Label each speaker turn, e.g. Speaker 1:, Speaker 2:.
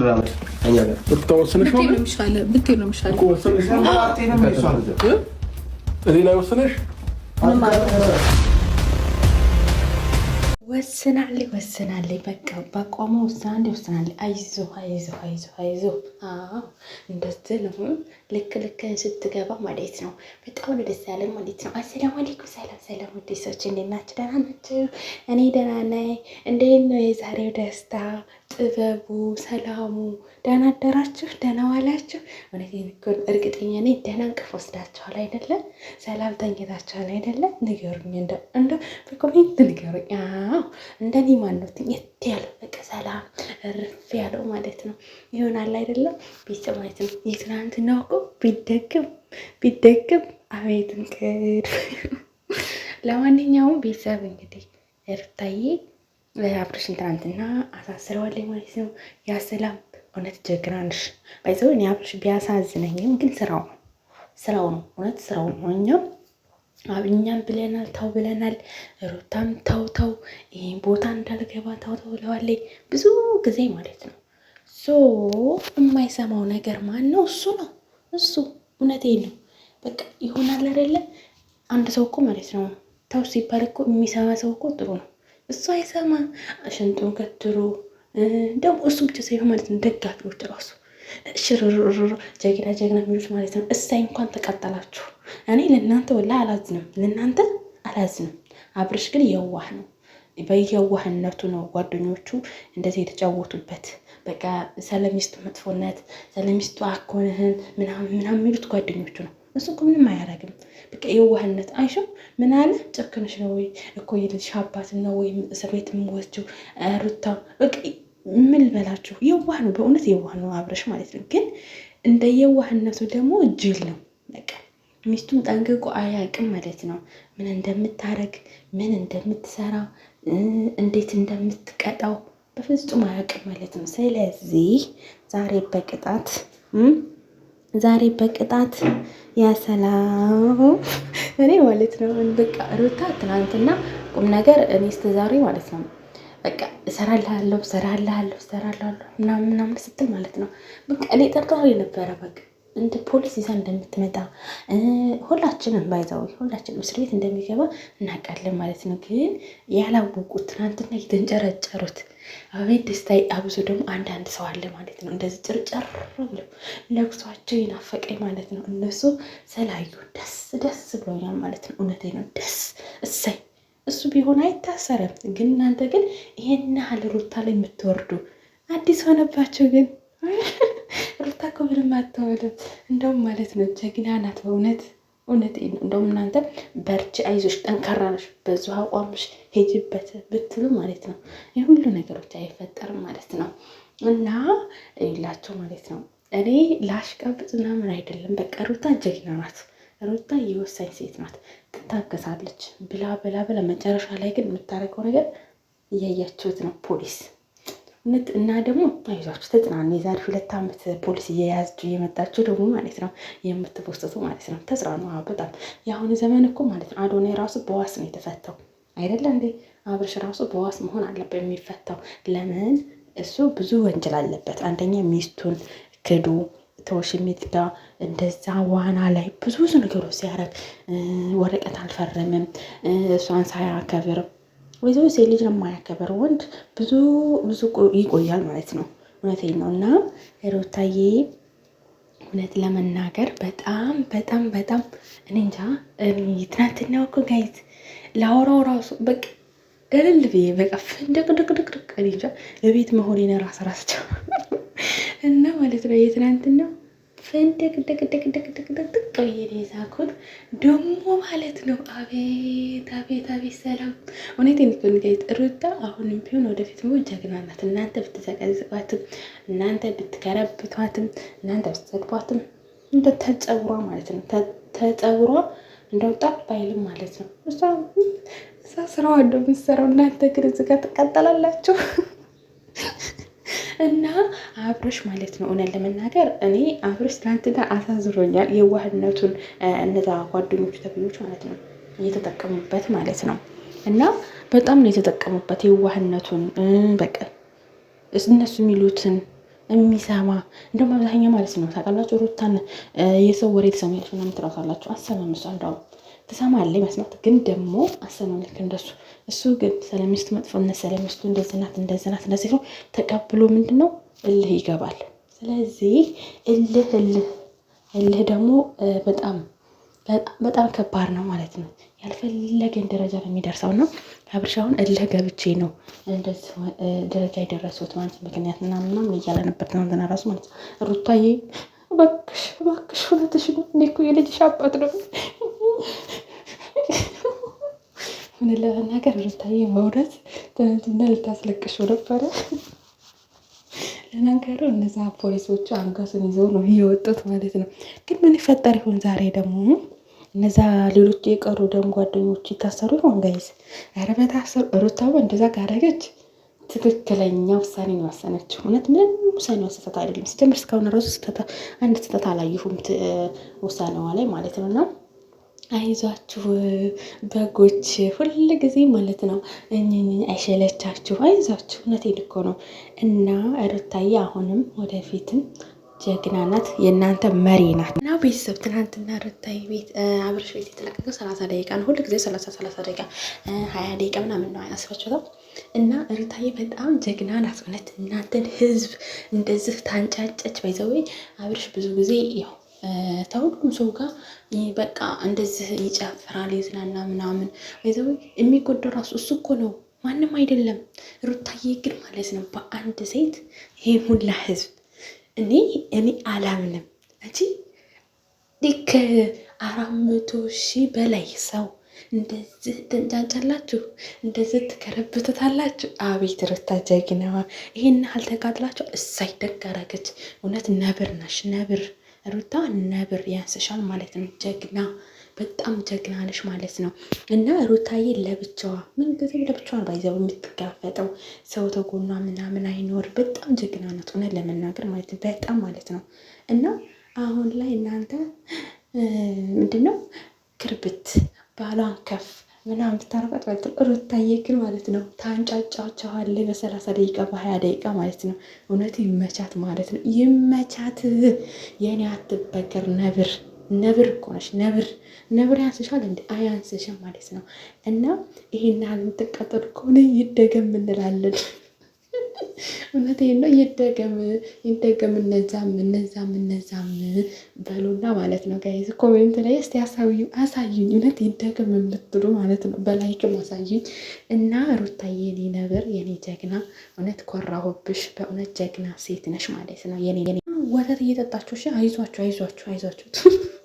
Speaker 1: እንራመድ እኛ ጋር
Speaker 2: ተወሰነሽ ነው ብትይ ነው የሚሻለው እኮ ወሰነሽ ነው እኔ ላይ ወሰነሽ
Speaker 3: ወስናለች በቃ በቋሙ ውሳኔ ወስናለች። አይዞ እንደዚህ ነው። ልክ ስትገባ ማለት ነው። በጣም ደስ ያለ ማለት ነው። አሰላሙ አለይኩም ሰላም ውድ ሰዎች እንዴት ናችሁ? ደህና ናችሁ? እኔ ደህና ነኝ። እንዴት ነው የዛሬው ደስታ ጥበቡ ሰላሙ? ደህና አደራችሁ? ደህና ዋላችሁ? እውነቴን እኮ እርግጠኛ ነኝ ደህና እንቅልፍ ወስዳችኋል አይደለ? ሰላም ተኝታችኋል አይደለ? ንገሩኝ፣ እንደው በኮሜንት ንገሩኝ። እንደኔ ማነው ትኝት ያለው በቃ ሰላም እርፍ ያለው ማለት ነው ይሆናል አይደለም? ቤተሰብ ማለት ነው። የትናንትናው እኮ ቢደግም አቤት እንቅልፍ። ለማንኛውም ቤተሰብ እንግዲህ ሩታዬ አብርሽን ትናንትና አሳስረዋለች ማለት ነው። ያ ሰላም እውነት ጀግና ነሽ። ባይዘው እኔ አብርሽ ቢያሳዝነኝም ግን ስራው ነው እውነት ስራው ነው። እኛም ብለናል ተው ብለናል። ሩታም ተው ይሄን ቦታ እንዳልገባ ተው ብለዋለች ብዙ ጊዜ ማለት ነው። የማይሰማው ነገር ማን ነው? እሱ እውነቴን ነው። በቃ ይሆናል አይደለ? አንድ ሰው እኮ ማለት ነው ተው ሲባል እኮ የሚሰማ ሰው እኮ ጥሩ ነው። እሱ አይሰማ ሽንጡን ከትሮ ደግሞ እሱ ብቻ ሳይሆን ማለት ነው ደጋፊዎች ራሱ ሽርርር ጀግና የሚሉት ማለት ነው። እሳይ እንኳን ተቃጠላችሁ። እኔ ለእናንተ ወላሂ አላዝንም። አብርሽ ግን የዋህ ነው። በየዋህነቱ ነው ጓደኞቹ እንደዚህ የተጫወቱበት። በቃ ሰለሚስቱ መጥፎነት ሰለሚስቱ አኮንህን ምናምን የሚሉት ጓደኞቹ ነው። እሱ እኮ ምንም አያደርግም። በቃ የዋህነት አይሾ ምን አለ ጨክነሽ ነው ወይ እኮ የልጅ አባት ነው ወይ እስር ቤት የምወስጂው ሩታ በቃ ምን ልበላችሁ፣ የዋህ ነው፣ በእውነት የዋህ ነው አብርሽ ማለት ነው። ግን እንደ የዋህነቱ ደግሞ ጅል ነው። በቃ ሚስቱን ጠንቅቆ አያውቅም ማለት ነው። ምን እንደምታረግ ምን እንደምትሰራ እንዴት እንደምትቀጣው በፍጹም አያውቅም ማለት ነው። ስለዚህ ዛሬ በቅጣት ያሰላም እኔ ማለት ነው። በቃ ሩታ ትናንትና ቁም ነገር እኔ እስከ ዛሬ ማለት ነው በቃ እሰራልሃለሁ ምናምን ስትል ማለት ነው። በቃ እኔ ጠርጥሬ ነበረ። በቃ እንደ ፖሊስ ይዛ እንደምትመጣ ሁላችንም እስር ቤት እንደሚገባ እናውቃለን ማለት ነው። ግን ያላወቁት ትናንትና የተንጨረጨሩት አቤት ደስታዬ። አብዞ ደግሞ አንዳንድ ሰው አለ ማለት ነው እንደዚህ ጭርጨር ብለው ለቅሷቸው ይናፈቀኝ ማለት ነው። እነሱ ስላዩ ደስ ብሎኛል ማለት ነው። እውነቴ ነው ደስ እሰይ። እሱ ቢሆን አይታሰርም። ግን እናንተ ግን ይሄን ያህል ሩታ ላይ የምትወርዱ አዲስ ሆነባቸው። ግን ሩታ እኮ ምንም አትሆንም እንደውም ማለት ነው ጀግና ናት በእውነት ነው። እንደውም እናንተ በርቺ፣ አይዞሽ፣ ጠንካራ ነሽ፣ በዙ አቋምሽ ሄጅበት ብትሉ ማለት ነው ይህ ሁሉ ነገሮች አይፈጠርም ማለት ነው። እና ይላቸው ማለት ነው እኔ ላሽቃብጥ ምናምን አይደለም። በቃ ሩታ ጀግና ናት። ሩታ የወሳኝ ሴት ናት። ትታገሳለች ብላ መጨረሻ ላይ ግን የምታደርገው ነገር እያያችሁት ነው። ፖሊስ እና ደግሞ አይዟችሁ ተጽናኑ። የዛሬ 2 ዓመት ፖሊስ እየያዘችው እየመጣችሁ ደግሞ ማለት ነው የምትፖስቱ ማለት ነው ተጽናኑ። በጣም የአሁኑ ዘመን እኮ ማለት ነው አዶናይ ራሱ በዋስ ነው የተፈታው አይደለ እንዴ? አብርሽ ራሱ በዋስ መሆን አለበት የሚፈታው። ለምን? እሱ ብዙ ወንጀል አለበት። አንደኛ ሚስቱን ክዱ ተወሽሚት ጋር እንደዛ ዋና ላይ ብዙ ነገሮች ሲያደርግ ወረቀት አልፈረምም፣ እሷን ሳያከብር ወይዘ ሴት ልጅ የማያከብር ወንድ ብዙ ይቆያል ማለት ነው። እውነቴን ነው። እና ሩታዬ እውነት ለመናገር በጣም እኔ እንጃ። ትናንትናው እኮ ጋይት ላወራው ራሱ በቃ እልል ብዬ በቃ ፍንድቅድቅድቅድቅ እኔ እንጃ ለቤት መሆኔን ራሳቸው እና ማለት ነው የትናንትናው ፍንድቅድቅድቅድቅድቅ ብዬ ሳኩት ደግሞ ማለት ነው። አቤት ሰላም። እውነቴን እኮ ጋይት ሩታ አሁንም ቢሆን ወደፊት ጀግና ናት። እናንተ ብትዘቀዝቋትም እናንተ ብትከረብቷትም እናንተ ብትሰድቧትም እንደ ተጸጉሯ ማለት ነው ተጸጉሯ እንደው ጣፍ ባይልም ማለት ነው። እሷ ስራዋ እንደምትሰራው እናንተ ግን እዚህ ጋር ትቃጠላላችሁ። እና አብርሽ ማለት ነው እውነት ለመናገር እኔ አብርሽ ትናንትና አሳዝሮኛል። የዋህነቱን እነዛ ጓደኞቹ ተብሎች ማለት ነው እየተጠቀሙበት ማለት ነው። እና በጣም ነው የተጠቀሙበት የዋህነቱን። በቃ እነሱ የሚሉትን የሚሰማ እንደውም አብዛኛው ማለት ነው ታውቃላችሁ፣ ሩታን የሰው ወሬ ትሰማለች ምናምን ትራሳላችሁ። አሰማም እሷ እንደውም ትሰማለች መስማት፣ ግን ደግሞ አሰማም ልክ እንደሱ። እሱ ግን ስለሚስቱ መጥፎነት ስለሚስቱ እንደዚህ ናት እንደዚህ ነው ተቀብሎ ምንድን ነው እልህ ይገባል። ስለዚህ እልህ ደግሞ በጣም ከባድ ነው ማለት ነው። ያልፈለገን ደረጃ ነው የሚደርሰው ነው። አብርሽ አሁን እልህ ገብቼ ነው እንደዚህ ደረጃ የደረሱት ማለት ምክንያት ምናምን እያለ ነበር ትናንትና ራሱ ማለት ነው። ሩታዬ እባክሽ እውነትሽ ነው፣ እኔ እኮ የልጅሽ አባት ነው። ምን ለመናገር ሩታዬ በእውነት ትናንትና ልታስለቅሽው ነበረ። ለነገሩ እነዛ ፖሊሶቹ አንገቱን ይዘው ነው እየወጡት ማለት ነው። ግን ምን ይፈጠር ይሆን ዛሬ ደግሞ እነዛ ሌሎች የቀሩ ደግሞ ጓደኞች ይታሰሩ ይሆን ጋይዝ? ኧረ በታሰሩ። ሩታው እንደዛ ካደረገች ትክክለኛ ውሳኔ ነው ወሰነችው። እውነት ምንም ውሳኔ ስህተት አይደለም። ሲጀምር እስካሁን ራሱ አንድ ስህተት አላየሁም ውሳኔዋ ላይ ማለት ነው። እና አይዟችሁ በጎች ሁል ጊዜ ማለት ነው አይሸለቻችሁ፣ አይዟችሁ። እውነቴን እኮ ነው። እና ሩታዬ አሁንም ወደፊትም ጀግና ናት፣ የእናንተ መሪ ናት። እና ቤተሰብ ትናንትና ሩታዬ ቤት አብርሽ ቤት የተለቀቀው 30 ደቂቃ ነው። ሁሉ ጊዜ 30 ደቂቃ 20 ደቂቃ ምናምን ነው ያስፈችተው። እና ሩታዬ በጣም ጀግና ናት። እውነት እናንተን ህዝብ እንደዚህ ታንጫጨች። ባይዘዌ አብርሽ ብዙ ጊዜ ያው ተሁሉም ሰው ጋር በቃ እንደዚህ ይጨፍራል ይዝናና ምናምን። ባይዘዌ የሚጎዳው ራሱ እሱ እኮ ነው፣ ማንም አይደለም። ሩታዬ ግን ማለት ነው በአንድ ሴት ይሄ ሁላ ህዝብ እኔ አላምንም እንጂ ልክ 400,000 በላይ ሰው እንደዚህ ትንጫጫላችሁ፣ እንደዚህ ትከረብቱታላችሁ። አቤት ሩታ ጀግናዋ! ይሄን ያህል ተቃጥላችሁ እሳይ ደግ አደረገች። እውነት ነብር ነሽ፣ ነብር ሩታ፣ ነብር ያንስሻል ማለት ነው። ጀግና፣ በጣም ጀግና ነሽ ማለት ነው። እና ሩታዬ ለብቻዋ ምን ጊዜ ለብቻዋ ባይዘው የምትጋፈጠው ሰው ተጎኗ ምናምን አይኖር። በጣም ጀግና ናት እውነት ለመናገር ማለት ነው። በጣም ማለት ነው። እና አሁን ላይ እናንተ ምንድነው ክርብት ባሏን ከፍ ምናምን ብታረቃት ማለት ነው። ሩታዬ ግን ማለት ነው ታንጫጫቸዋለ በ30 ደቂቃ በ20 ደቂቃ ማለት ነው። እውነት ይመቻት ማለት ነው። ይመቻት የኔ አትበገር ነብር እኮ ነሽ። ነብር ያንስሻል እንዴ? አያንስሽም ማለት ነው። እና ይሄን ያህል የምትቃጠሉ ከሆነ ይደገም እንላለን። እውነቴን ነው። ይደገም እነዛም በሉና ማለት ነው። ጋይዝ ኮሜንት ላይ እስቲ አሳዩኝ፣ እውነት ይደገም የምትሉ ማለት ነው። በላይክም አሳዩኝ። እና ሩታዬ የኔ ነብር፣ የኔ ጀግና፣ እውነት ኮራሁብሽ። በእውነት ጀግና ሴት ነሽ ማለት ነው። የኔ ወተት እየጠጣችሁ አይዟችሁ